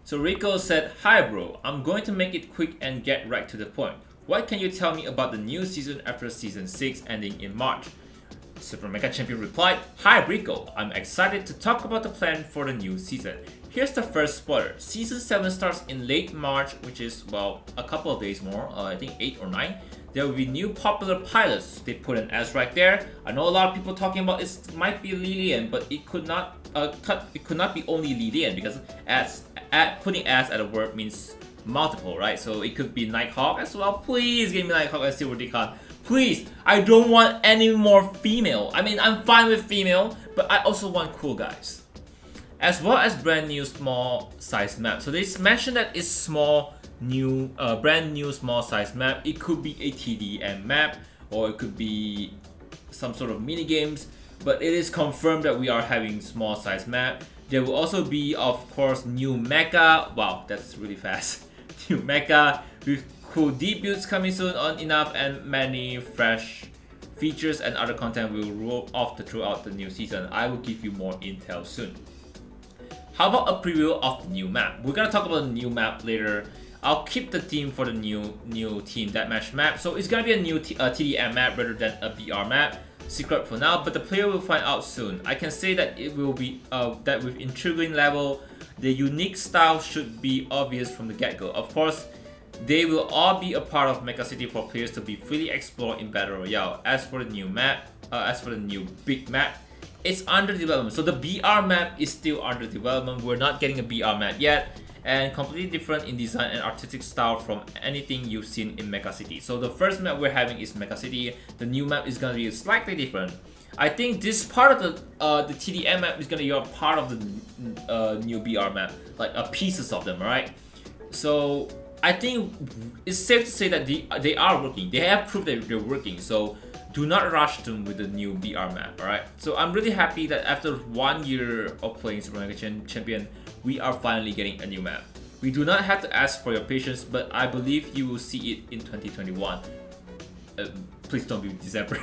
So Rico said, "Hi bro, I'm going to make it quick and get right to the point. What can you tell me about the new season after season 6 ending in March?" Super Mecha Champion replied, "Hi Rico, I'm excited to talk about the plan for the new season. Here's the first spoiler. Season 7 starts in late March, which is, well, a couple of days more, I think 8 or 9. There will be new popular pilots." They put an S right there. I know a lot of people talking about it might be Lilian, but it could not be only Lilian because putting S at a word means multiple, right? So it could be Nighthawk as well. Please give me Nighthawk and Silver Decon. Please, I don't want any more female. I mean, I'm fine with female, but I also want cool guys. As well as brand new small size map. So they mentioned that it's brand new small size map. It could be a TDM map, or it could be some sort of mini games. But it is confirmed that we are having small size map. There will also be, of course, new Mecha. Wow, that's really fast. New Mecha with cool debuts coming soon on enough, and many fresh features and other content will roll off throughout the new season. I will give you more intel soon. How about a preview of the new map? We're gonna talk about the new map later. I'll keep the theme for the new team deathmatch map. So it's gonna be a new TDM map rather than a BR map. Secret for now, but the player will find out soon. I can say that it will be that with intriguing level, the unique style should be obvious from the get-go. Of course, they will all be a part of Mecha City for players to be freely explored in Battle Royale. As for the new map, as for the new big map, it's under development. So the BR map is still under development. We're not getting a BR map yet, and completely different in design and artistic style from anything you've seen in Mecha City. So the first map we're having is Mecha City. The new map is gonna be slightly different. I think this part of the TDM map is gonna be a part of the new BR map, like pieces of them, right? So I think it's safe to say that they are working. They have proved that they're working. So do not rush them with the new BR map, alright? So I'm really happy that after 1 year of playing Super Mecha Champion, we are finally getting a new map. We do not have to ask for your patience, but I believe you will see it in 2021. Please don't be December.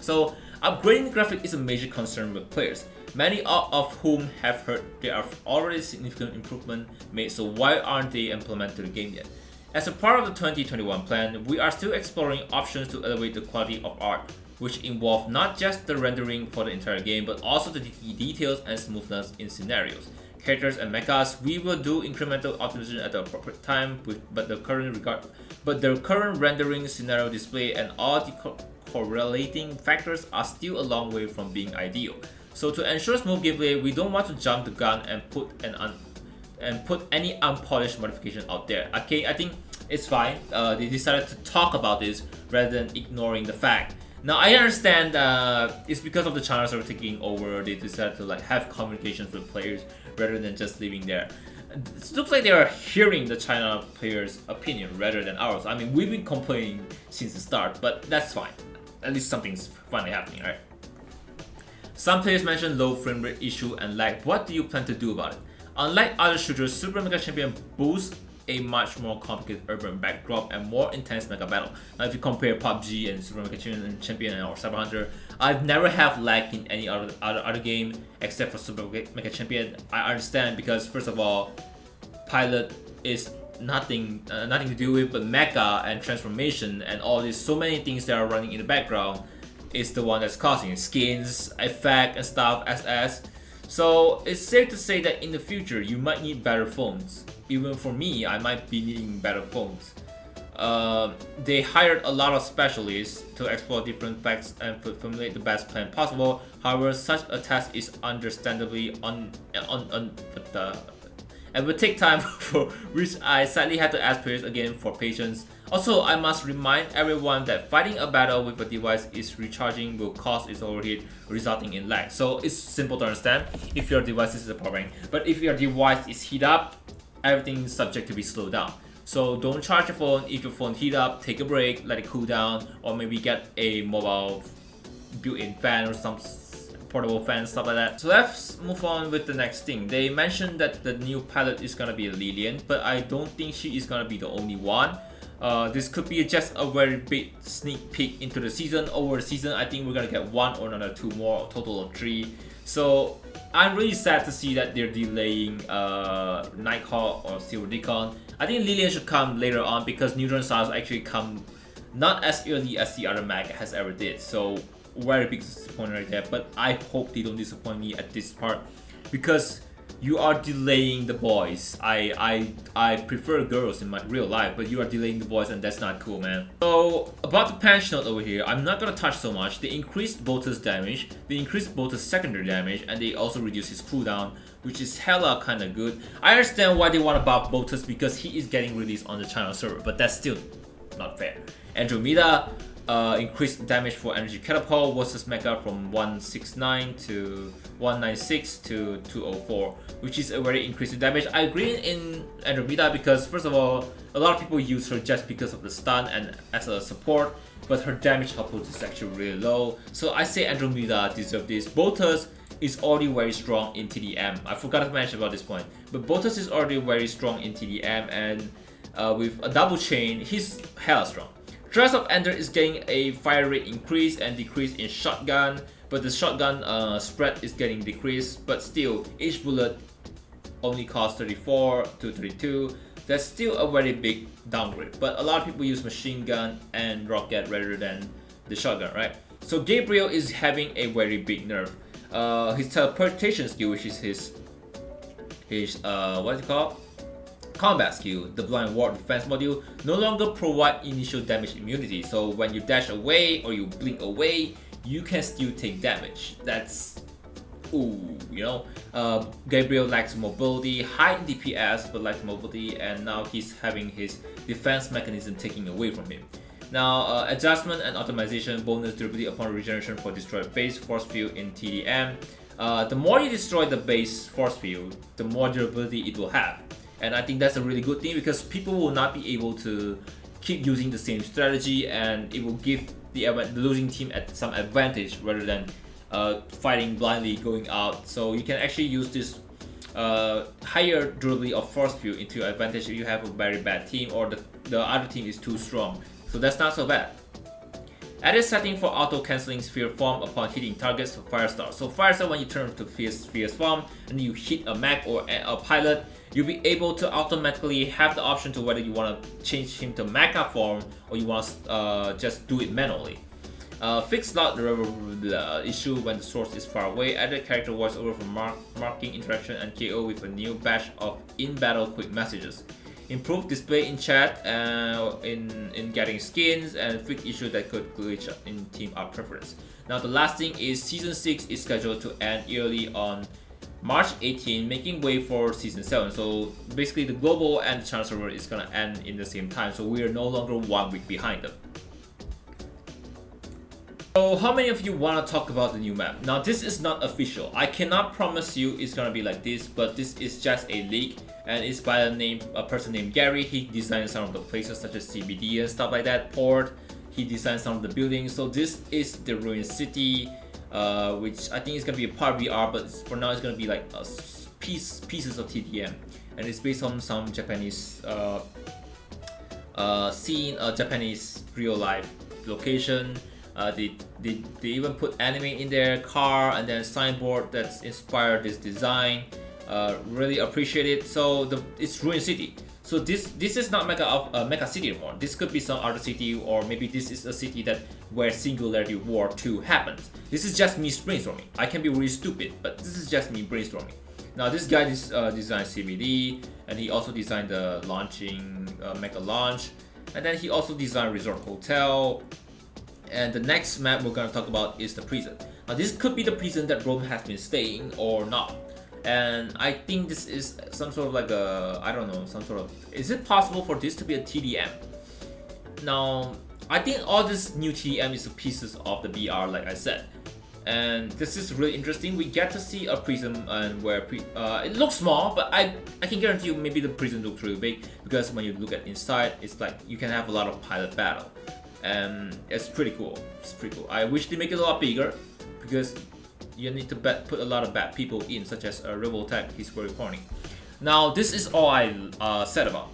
So upgrading graphic is a major concern with players, many of whom have heard there are already significant improvement made, so why aren't they implemented to the game yet? As a part of the 2021 plan, we are still exploring options to elevate the quality of art, which involve not just the rendering for the entire game, but also the details and smoothness in scenarios, characters and mechas. We will do incremental optimization at the appropriate time, but the current rendering, scenario display, and all the correlating factors are still a long way from being ideal. So to ensure smooth gameplay, we don't want to jump the gun and put any unpolished modification out there. Okay, I think it's fine. They decided to talk about this rather than ignoring the fact. Now I understand it's because of the China server taking over. They decided to have communications with players rather than just leaving there. It looks like they are hearing the China players' opinion rather than ours. I mean, we've been complaining since the start, but that's fine. At least something's finally happening, right? Some players mentioned low frame rate issue and lag. What do you plan to do about it? Unlike other shooters, Super Mecha Champion boasts a much more complicated urban backdrop and more intense mecha battle. Now if you compare PUBG and Super Mecha Champion or Cyber Hunter, I've never have lag in any other game except for Super Mecha Champion. I understand because first of all, pilot is nothing to do with, but mecha and transformation and all these so many things that are running in the background is the one that's causing skins, effect and stuff SS. So it's safe to say that in the future you might need better phones. Even for me, I might be needing better phones. They hired a lot of specialists to explore different facts and formulate the best plan possible. However, such a task is understandably and will take time, for which I sadly had to ask players again for patience. Also, I must remind everyone that fighting a battle with a device is recharging will cause its overheat, resulting in lag. So it's simple to understand if your device is a power bank. But if your device is heat up, everything is subject to be slowed down. So don't charge your phone. If your phone heat up, take a break, let it cool down, or maybe get a mobile built-in fan or some portable fan, stuff like that. So let's move on with the next thing. They mentioned that the new pilot is gonna be Lilian, but I don't think she is gonna be the only one. This could be just a very big sneak peek into the season. Over the season, I think we're gonna get one or another two more, a total of 3. So I'm really sad to see that they're delaying Nighthawk or Silver Deacon. I think Lillian should come later on because Neutron Stars actually come not as early as the other Mecha has ever did. So very big disappointment right there. But I hope they don't disappoint me at this part because you are delaying the boys. I prefer girls in my real life, but you are delaying the boys and that's not cool, man. So about the patch note over here, I'm not gonna touch so much. They increased Bolter's damage, they increased Bolter's secondary damage, and they also reduced his cooldown, which is hella kinda good. I understand why they want to buff Bolter's because he is getting released on the China server, but that's still not fair. Andromeda increased damage for energy catapult versus Mecha from 169 to 196 to 204, which is a very increased damage. I agree in Andromeda because first of all, a lot of people use her just because of the stun and as a support, but her damage output is actually really low. So I say Andromeda deserves this. Boltus is already very strong in TDM. I forgot to mention about this point, but Boltus is already very strong in TDM, and with a double chain, he's hella strong. Dress of Ender is getting a fire rate increase and decrease in shotgun, but the shotgun spread is getting decreased, but still each bullet only costs 34 to 32. That's still a very big downgrade, but a lot of people use machine gun and rocket rather than the shotgun, right? So Gabriel is having a very big nerf. His teleportation skill, which is his what's it called? Combat skill, the Blind Ward Defense module, no longer provide initial damage immunity. So when you dash away or you blink away, you can still take damage. That's ooh, you know. Gabriel lacks mobility, high in DPS but lacks mobility, and now he's having his defense mechanism taken away from him. Now, adjustment and optimization bonus durability upon regeneration for destroyed base force field in TDM. The more you destroy the base force field, the more durability it will have. And I think that's a really good thing because people will not be able to keep using the same strategy, and it will give the losing team some advantage rather than fighting blindly going out. So you can actually use this higher durability of force field into your advantage if you have a very bad team or the other team is too strong. So that's not so bad. Added setting for auto cancelling sphere form upon hitting targets for Firestar. So Firestar, when you turn to fierce form and you hit a mech or a pilot, you'll be able to automatically have the option to whether you want to change him to Mecha form or you want to just do it manually. Fix slot issue when the source is far away. Added character voiceover for marking interaction and KO with a new batch of in-battle quick messages. Improve display in chat in getting skins, and fix issue that could glitch in team art preference. Now the last thing is Season 6 is scheduled to end early on March 18, making way for Season 7. So basically the global and the China server is gonna end in the same time, so we are no longer 1 week behind them. So how many of you want to talk about the new map? Now this is not official. I cannot promise you it's gonna be like this, but this is just a leak and it's by a person named Gary. He designed some of the places such as CBD and stuff like that, port. He designed some of the buildings. So this is the Ruined City, which I think is gonna be a part VR, but for now it's gonna be like pieces of TDM, and it's based on some Japanese scene, Japanese real life location. They even put anime in their car and then signboard that's inspired this design. Really appreciate it. So it's Ruined City. So this is not Mecha City anymore. This could be some other city, or maybe this is a city where Singularity War 2 happens. This is just me brainstorming. I can be really stupid, but this is just me brainstorming. Now this guy designed CBD, and he also designed the launching Mecha launch, and then he also designed Resort Hotel. And the next map we're gonna talk about is the prison. Now this could be the prison that Rome has been staying or not. And I think this is some sort of like I don't know, some sort of, is it possible for this to be a TDM? Now, I think all this new TDM is pieces of the BR, like I said. And this is really interesting. We get to see a prison and where it looks small, but I can guarantee you maybe the prison looks really big, because when you look at inside, it's like you can have a lot of pilot battle. And it's pretty cool. It's pretty cool. I wish they make it a lot bigger, because you need to put a lot of bad people in, such as Rebel Tech. He's very corny. Now this is all I said about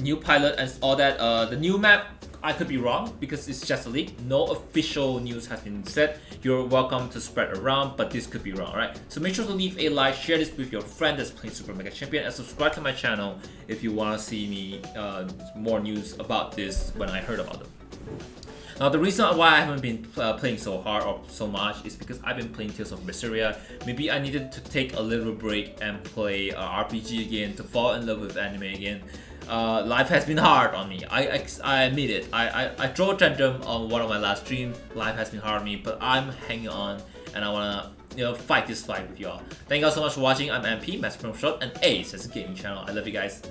new pilot and all that. The new map, I could be wrong because it's just a leak. No official news has been said. You're welcome to spread around, but this could be wrong, right? So make sure to leave a like, share this with your friend that's playing Super Mega Champion, and subscribe to my channel if you want to see me more news about this when I heard about them. Now the reason why I haven't been playing so hard or so much is because I've been playing Tales of Berseria. Maybe I needed to take a little break and play RPG again, to fall in love with anime again. Life has been hard on me. I admit it. I draw a tantrum on one of my last streams. Life has been hard on me, but I'm hanging on and I wanna fight this fight with y'all. Thank you all so much for watching. I'm MP, Master From Shot, and Ace as a gaming channel. I love you guys.